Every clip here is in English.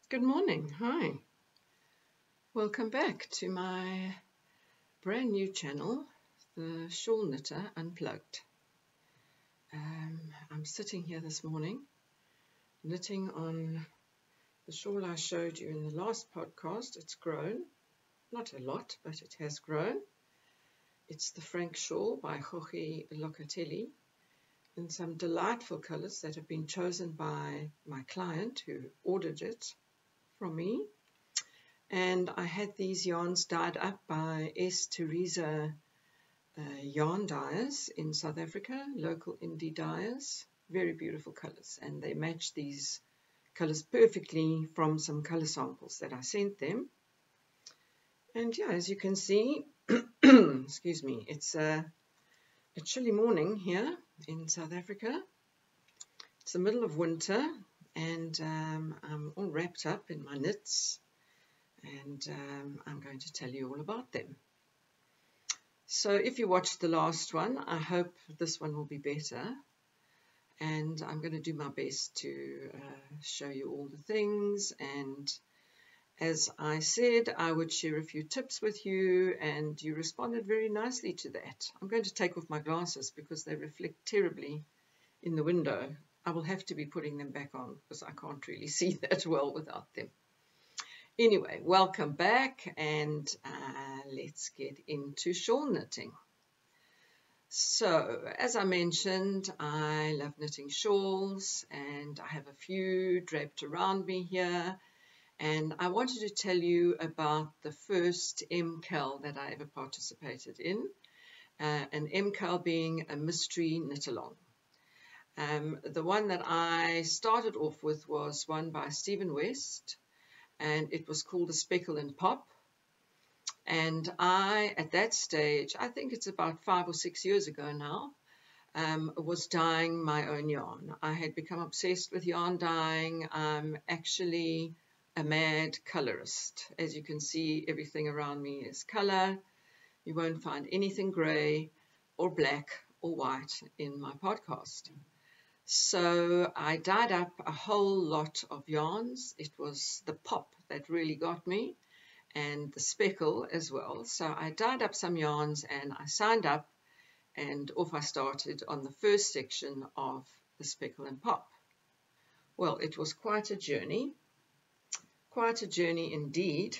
Good morning. Hi. Welcome back to my brand new channel, the Shawl Knitter Unplugged. I'm sitting here this morning knitting on the shawl I showed you in the last podcast. It's grown, not a lot, but it has grown. It's the Frank Shawl by Jorge Locatelli in some delightful colors that have been chosen by my client who ordered it from me. And I had these yarns dyed up by S. Teresa yarn dyers in South Africa, local indie dyers. Very beautiful colors, and they match these colors perfectly from some color samples that I sent them. And yeah, as you can see, excuse me, it's a chilly morning here in South Africa. It's the middle of winter, and I'm all wrapped up in my knits, and I'm going to tell you all about them. So if you watched the last one, I hope this one will be better, and I'm going to do my best to show you all the things. And as I said, I would share a few tips with you, and you responded very nicely to that. I'm going to take off my glasses because they reflect terribly in the window. I will have to be putting them back on because I can't really see that well without them. Anyway, welcome back, and let's get into shawl knitting. So, as I mentioned, I love knitting shawls, and I have a few draped around me here. And I wanted to tell you about the first MKAL that I ever participated in, an MKAL being a mystery knit-along. The one that I started off with was one by Stephen West, and it was called the Speckle and Pop. And I, at that stage, I think it's about 5 or 6 years ago now, was dyeing my own yarn. I had become obsessed with yarn dyeing. I'm actually a mad colorist. As you can see, everything around me is color. You won't find anything gray or black or white in my podcast. So I dyed up a whole lot of yarns. It was the pop that really got me, and the speckle as well. So I dyed up some yarns and I signed up, and off I started on the first section of the speckle and pop. Well, it was quite a journey indeed,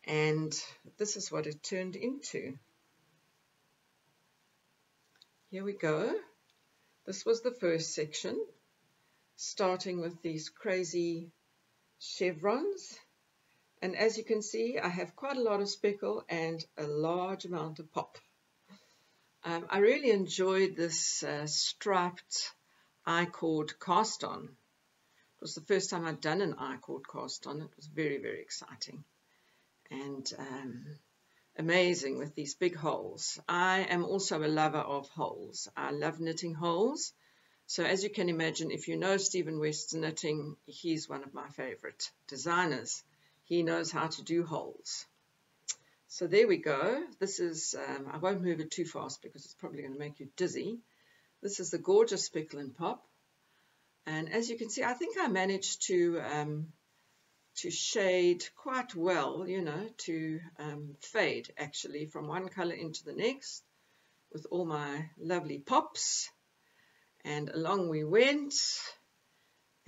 and this is what it turned into. Here we go. This was the first section, starting with these crazy chevrons. And as you can see, I have quite a lot of speckle and a large amount of pop. I really enjoyed this striped I-cord cast on. It was the first time I'd done an I-cord cast on. It was very, very exciting. And amazing with these big holes. I am also a lover of holes. I love knitting holes. So as you can imagine, if you know Stephen West's knitting, he's one of my favorite designers. He knows how to do holes. So there we go. This is, I won't move it too fast because it's probably going to make you dizzy. This is the gorgeous Speckle and Pop. And as you can see, I think I managed to shade quite well, you know, to fade actually from one color into the next with all my lovely pops. And along we went,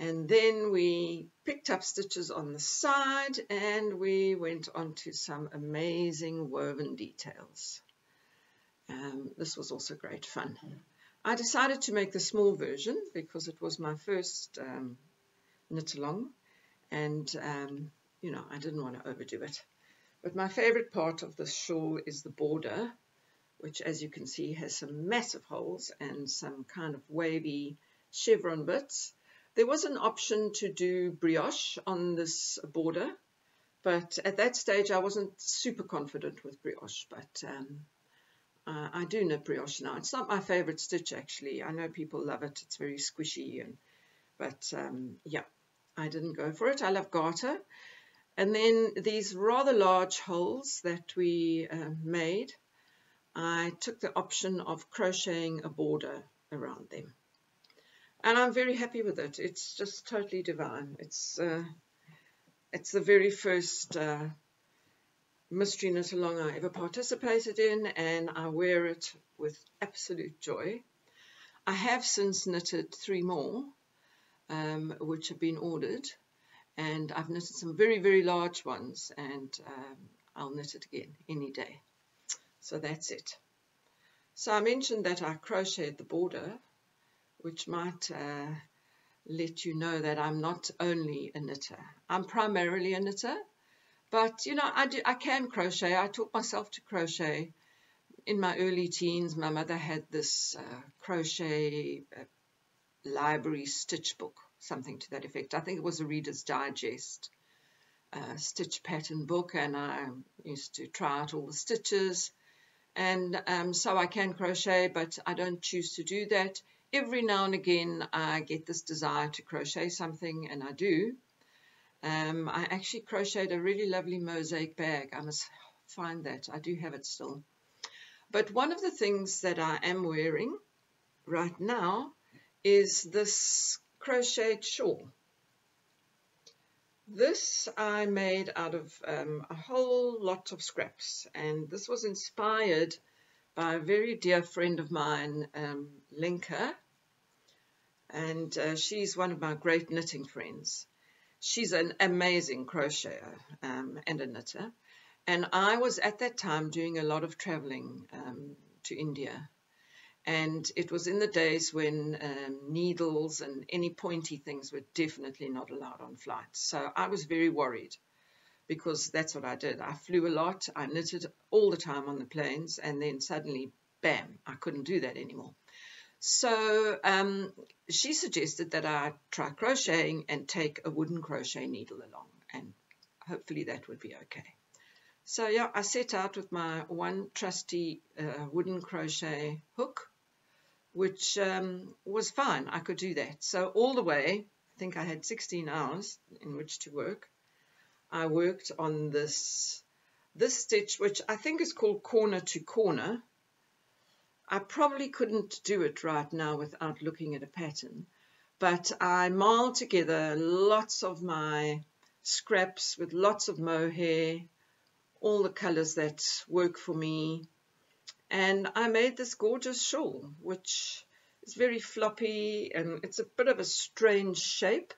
and then we picked up stitches on the side, and we went on to some amazing woven details. This was also great fun. I decided to make the small version because it was my first knit along. And, you know, I didn't want to overdo it. But my favorite part of the shawl is the border, which, as you can see, has some massive holes and some kind of wavy chevron bits. There was an option to do brioche on this border, but at that stage I wasn't super confident with brioche, but I do knit brioche now. It's not my favorite stitch, actually. I know people love it. It's very squishy, but yeah. I didn't go for it. I love garter. And then these rather large holes that we made, I took the option of crocheting a border around them. And I'm very happy with it. It's just totally divine. It's It's the very first mystery knit along I ever participated in, and I wear it with absolute joy. I have since knitted 3 more, which have been ordered, and I've knitted some very, very large ones, and I'll knit it again any day. So that's it. So I mentioned that I crocheted the border, which might let you know that I'm not only a knitter. I'm primarily a knitter, but you know, I can crochet. I taught myself to crochet in my early teens. My mother had this crochet library stitch book, something to that effect. I think it was a Reader's Digest stitch pattern book, and I used to try out all the stitches. And so I can crochet, but I don't choose to do that. Every now and again I get this desire to crochet something, and I do. I actually crocheted a really lovely mosaic bag. I must find that. I do have it still. But one of the things that I am wearing right now is this crocheted shawl. This I made out of a whole lot of scraps, and this was inspired by a very dear friend of mine, Linka, and she's one of my great knitting friends. She's an amazing crocheter and a knitter, and I was at that time doing a lot of traveling to India. And it was in the days when needles and any pointy things were definitely not allowed on flights. So I was very worried, because that's what I did. I flew a lot. I knitted all the time on the planes, and then suddenly, bam, I couldn't do that anymore. So she suggested that I try crocheting and take a wooden crochet needle along, and hopefully that would be okay. So yeah, I set out with my one trusty wooden crochet hook, which was fine. I could do that. So all the way, I think I had 16 hours in which to work. I worked on this stitch, which I think is called corner to corner. I probably couldn't do it right now without looking at a pattern, but I marled together lots of my scraps with lots of mohair, all the colors that work for me. And I made this gorgeous shawl, which is very floppy, and it's a bit of a strange shape.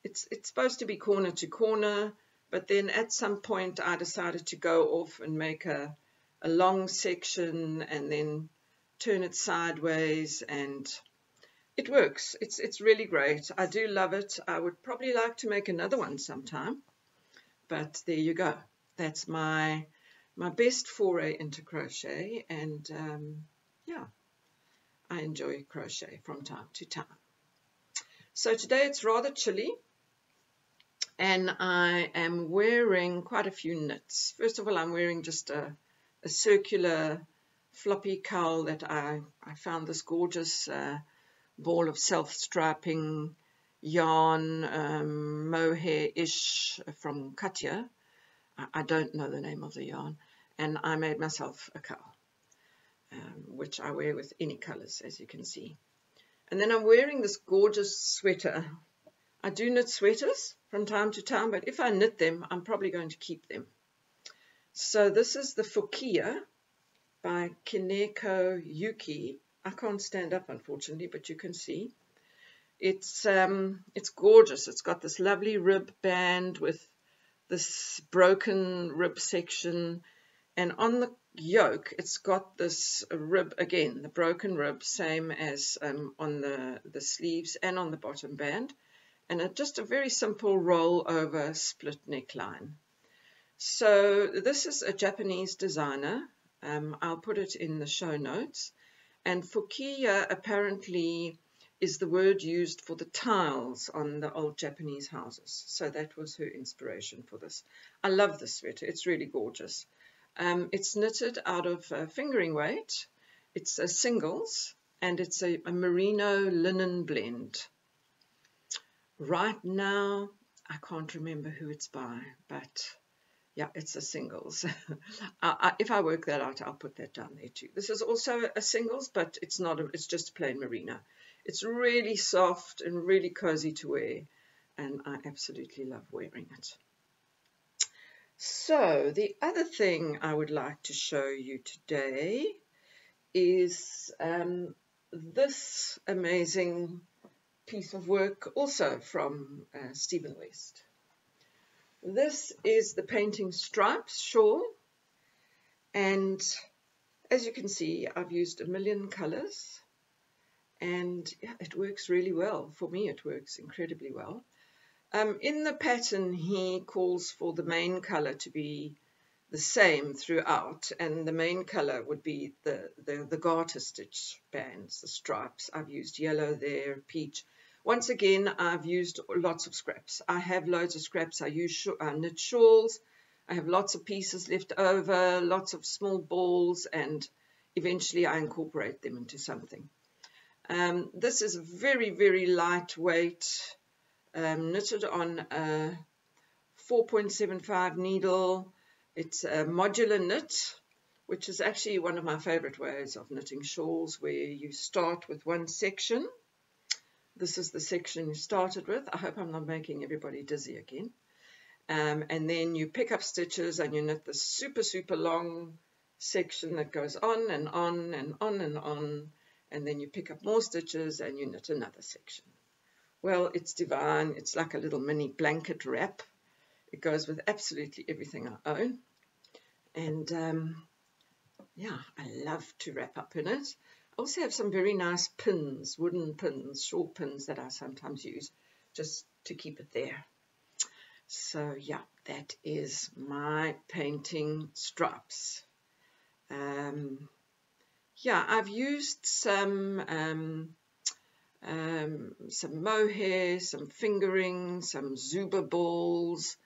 It's supposed to be corner to corner, but then at some point I decided to go off and make a long section and then turn it sideways, and it works. It's really great. I do love it. I would probably like to make another one sometime, but there you go. That's my best foray into crochet, and yeah, I enjoy crochet from time to time. So today it's rather chilly, and I am wearing quite a few knits. First of all, I'm wearing just a circular floppy cowl that I found this gorgeous ball of self-striping yarn, mohair-ish from Katya. I don't know the name of the yarn, and I made myself a cowl, which I wear with any colors, as you can see. And then I'm wearing this gorgeous sweater. I do knit sweaters from time to time, but if I knit them, I'm probably going to keep them. So this is the Fukiya by Kineko Yuki. I can't stand up, unfortunately, but you can see. It's gorgeous. It's got this lovely rib band with this broken rib section, and on the yoke it's got this rib again, the broken rib, same as on the sleeves and on the bottom band, and just a very simple roll over split neckline. So this is a Japanese designer. I'll put it in the show notes. And Fukiya apparently is the word used for the tiles on the old Japanese houses. So that was her inspiration for this. I love this sweater. It's really gorgeous. It's knitted out of fingering weight. It's a singles, and it's a merino linen blend. Right now, I can't remember who it's by, but yeah, it's a singles. If I work that out, I'll put that down there too. This is also a singles, but it's not. It's just a plain merino. It's really soft and really cozy to wear, and I absolutely love wearing it. So the other thing I would like to show you today is this amazing piece of work, also from Stephen West. This is the Painting Stripes shawl, and as you can see, I've used a million colors, and it works really well. For me, it works incredibly well. In the pattern, he calls for the main color to be the same throughout, and the main color would be the garter stitch bands, the stripes. I've used yellow there, peach. Once again, I've used lots of scraps. I have loads of scraps. I knit shawls. I have lots of pieces left over, lots of small balls, and eventually I incorporate them into something. This is very, very lightweight, knitted on a 4.75 needle. It's a modular knit, which is actually one of my favorite ways of knitting shawls, where you start with one section. This is the section you started with. I hope I'm not making everybody dizzy again. And then you pick up stitches and you knit the super, super long section that goes on and on and on and on. And then you pick up more stitches and you knit another section. Well, it's divine. It's like a little mini blanket wrap. It goes with absolutely everything I own. And yeah, I love to wrap up in it. I also have some very nice pins, wooden pins, short pins that I sometimes use just to keep it there. So yeah, that is my Painting Stripes. Yeah, I've used some mohair, some fingering, some Zuba balls,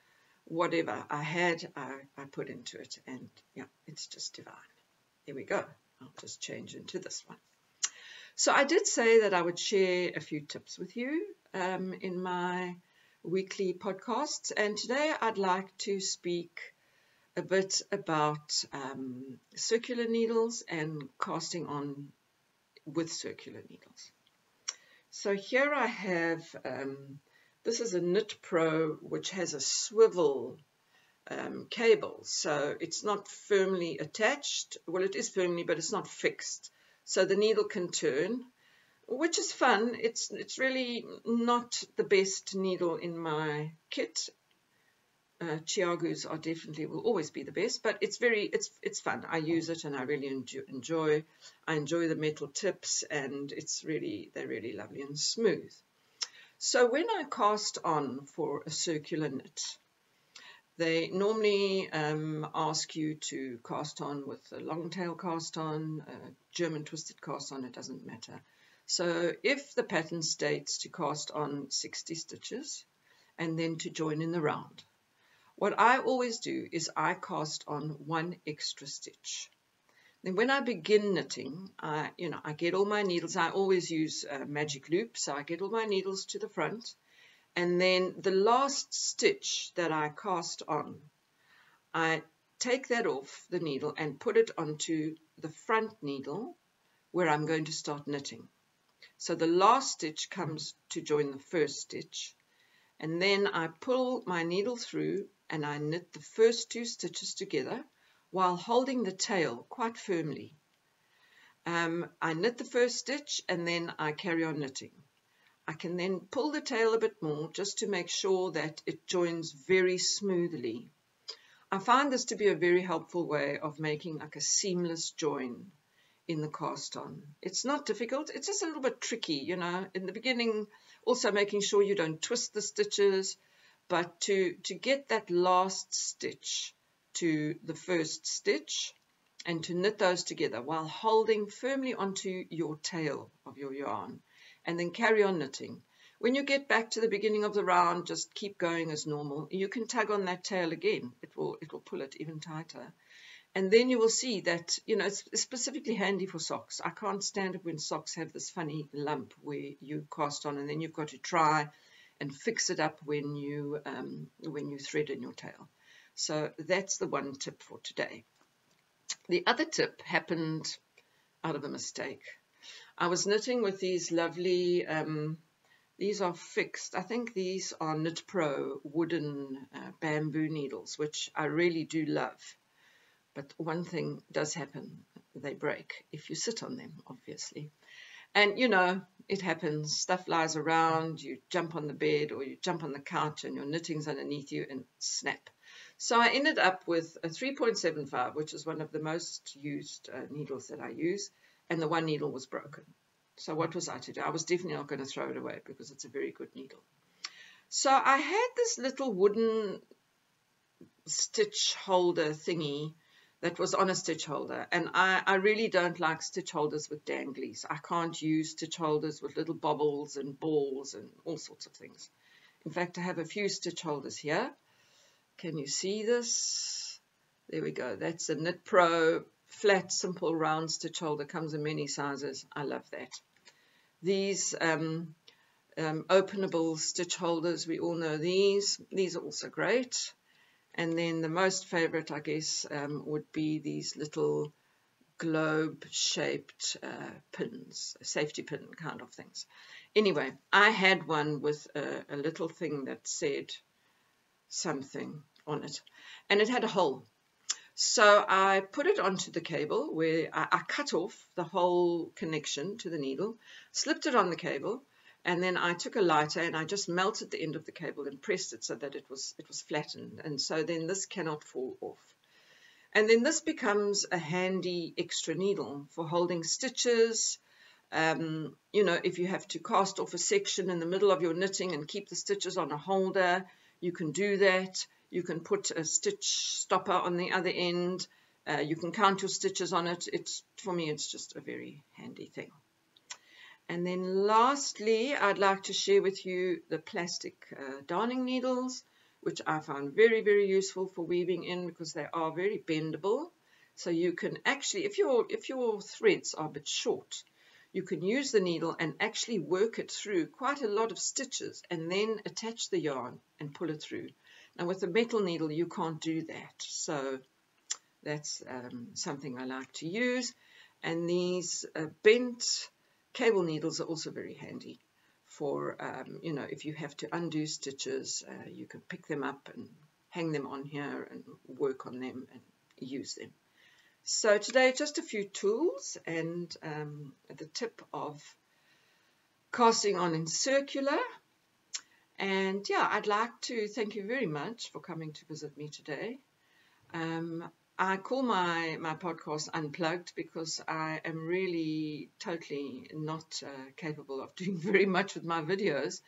whatever I had, I put into it, and yeah, it's just divine. There we go. I'll just change into this one. So I did say that I would share a few tips with you in my weekly podcasts, and today I'd like to speak a bit about circular needles and casting on with circular needles. So here I have, this is a Knit Pro, which has a swivel cable, so it's not firmly attached. Well, it is firmly, but it's not fixed, so the needle can turn, which is fun. It's really not the best needle in my kit. Chiagus are definitely, will always be the best, but it's fun. I use it and I really enjoy. I enjoy the metal tips, and they're really lovely and smooth. So when I cast on for a circular knit, they normally ask you to cast on with a long tail cast on, a German twisted cast on, it doesn't matter. So if the pattern states to cast on 60 stitches and then to join in the round, what I always do is I cast on one extra stitch. Then when I begin knitting, I get all my needles. I always use magic loop, so I get all my needles to the front, and then the last stitch that I cast on, I take that off the needle and put it onto the front needle where I'm going to start knitting. So the last stitch comes to join the first stitch, and then I pull my needle through and I knit the first two stitches together while holding the tail quite firmly. I knit the first stitch and then I carry on knitting. I can then pull the tail a bit more just to make sure that it joins very smoothly. I find this to be a very helpful way of making like a seamless join in the cast on. It's not difficult, it's just a little bit tricky, in the beginning, also making sure you don't twist the stitches, but to get that last stitch to the first stitch and to knit those together while holding firmly onto your tail of your yarn, and then carry on knitting. When you get back to the beginning of the round, just keep going as normal. You can tug on that tail again. It will pull it even tighter. And then you will see that, it's specifically handy for socks. I can't stand it when socks have this funny lump where you cast on and then you've got to try and fix it up when you thread in your tail. So that's the one tip for today. The other tip happened out of a mistake. I was knitting with these lovely These are fixed. I think these are Knit Pro wooden bamboo needles, which I really do love. But one thing does happen, they break if you sit on them, obviously. And you know, it happens, stuff lies around, you jump on the bed or you jump on the couch and your knitting's underneath you and snap. So I ended up with a 3.75, which is one of the most used needles that I use, and the one needle was broken. So what was I to do? I was definitely not going to throw it away because it's a very good needle. So I had this little wooden stitch holder thingy that was on a stitch holder, and I really don't like stitch holders with danglies. I can't use stitch holders with little bobbles and balls and all sorts of things. In fact, I have a few stitch holders here. Can you see this? There we go. That's a Knit Pro flat, simple, round stitch holder. Comes in many sizes. I love that. These openable stitch holders, we all know these. These are also great. And then the most favorite, I guess, would be these little globe-shaped pins, safety pin kind of things. Anyway, I had one with a little thing that said something on it, and it had a hole. So I put it onto the cable where I cut off the whole connection to the needle, slipped it on the cable, and then I took a lighter and I just melted the end of the cable and pressed it so that it was flattened, and so then this cannot fall off. And then this becomes a handy extra needle for holding stitches. You know, if you have to cast off a section in the middle of your knitting and keep the stitches on a holder, you can do that. You can put a stitch stopper on the other end. You can count your stitches on it. For me, it's just a very handy thing. And then lastly, I'd like to share with you the plastic darning needles, which I found very, very useful for weaving in because they are very bendable. So you can actually, if your threads are a bit short, you can use the needle and actually work it through quite a lot of stitches and then attach the yarn and pull it through. Now with a metal needle, you can't do that. So that's something I like to use. And these bent cable needles are also very handy for, you know, if you have to undo stitches, you can pick them up and hang them on here and work on them and use them. So today, just a few tools and the tip of casting on in circular. And yeah, I'd like to thank you very much for coming to visit me today. I call my podcast Unplugged because I am really totally not capable of doing very much with my videos.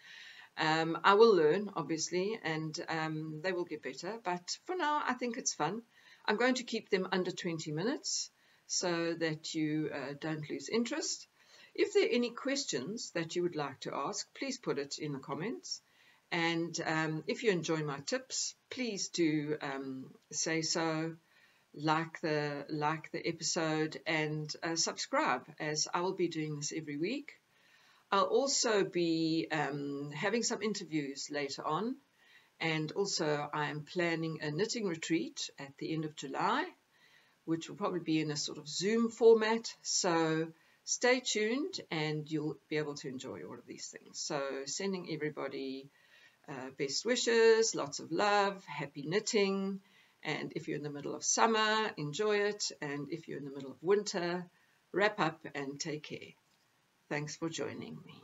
I will learn, obviously, and they will get better. But for now, I think it's fun. I'm going to keep them under 20 minutes so that you don't lose interest. If there are any questions that you would like to ask, please put it in the comments. And if you enjoy my tips, please do say so. Like the episode and subscribe, as I will be doing this every week. I'll also be having some interviews later on, and also I am planning a knitting retreat at the end of July, which will probably be in a sort of Zoom format. So stay tuned and you'll be able to enjoy all of these things. So sending everybody best wishes, lots of love, happy knitting. And if you're in the middle of summer, enjoy it. And if you're in the middle of winter, wrap up and take care. Thanks for joining me.